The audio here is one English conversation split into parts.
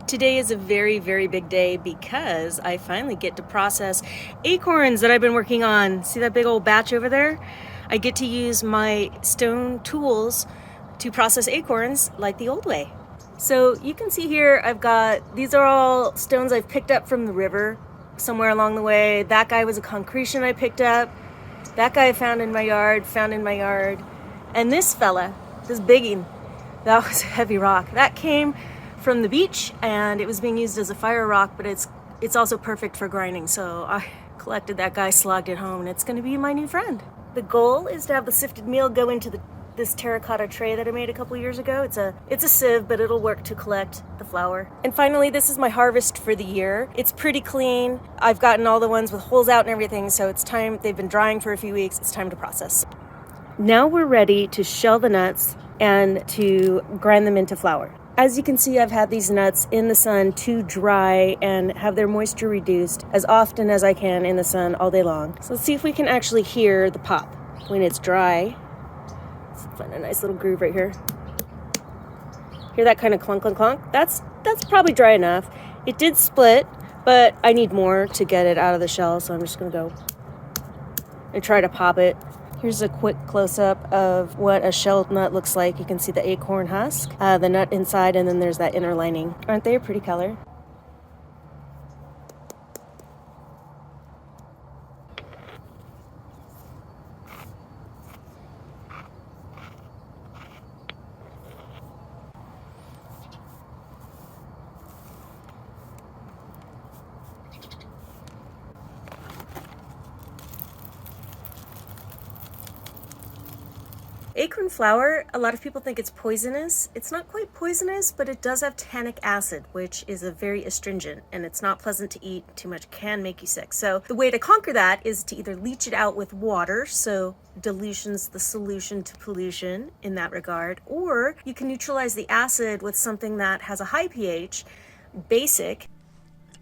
Today is a very, very big day because I finally get to process acorns that I've been working on. See that big old batch over there? I get to use my stone tools to process acorns like the old way. So you can see here these are all stones I've picked up from the river somewhere along the way. That guy was a concretion I picked up. That guy I found in my yard. And this fella, this biggie, that was a heavy rock. That came from the beach and it was being used as a fire rock, but it's also perfect for grinding. So I collected that guy, slogged it home, and it's gonna be my new friend. The goal is to have the sifted meal go into this terracotta tray that I made a couple years ago. It's a sieve, but it'll work to collect the flour. And finally, this is my harvest for the year. It's pretty clean. I've gotten all the ones with holes out and everything, so it's time. They've been drying for a few weeks. It's time to process. Now we're ready to shell the nuts and to grind them into flour. As you can see, I've had these nuts in the sun to dry and have their moisture reduced as often as I can in the sun all day long. So let's see if we can actually hear the pop when it's dry. Let's find a nice little groove right here. Hear that kind of clunk, clunk, clunk? That's probably dry enough. It did split, but I need more to get it out of the shell, so I'm just gonna go and try to pop it. Here's a quick close-up of what a shelled nut looks like. You can see the acorn husk, the nut inside, and then there's that inner lining. Aren't they a pretty color? Acorn flour, a lot of people think it's poisonous. It's not quite poisonous, but it does have tannic acid, which is a very astringent, and it's not pleasant to eat. Too much can make you sick. So the way to conquer that is to either leach it out with water, so dilution's the solution to pollution in that regard, or you can neutralize the acid with something that has a high pH, basic,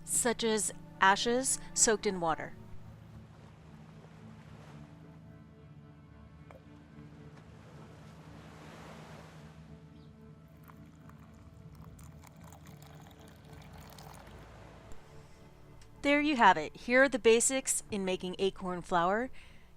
such as ashes soaked in water. There you have it. Here are the basics in making acorn flour.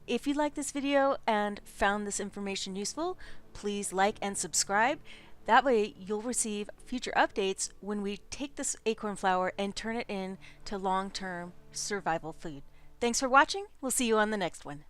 If you like this video and found this information useful, please like and subscribe. That way you'll receive future updates when we take this acorn flour and turn it into long-term survival food. Thanks for watching. We'll see you on the next one.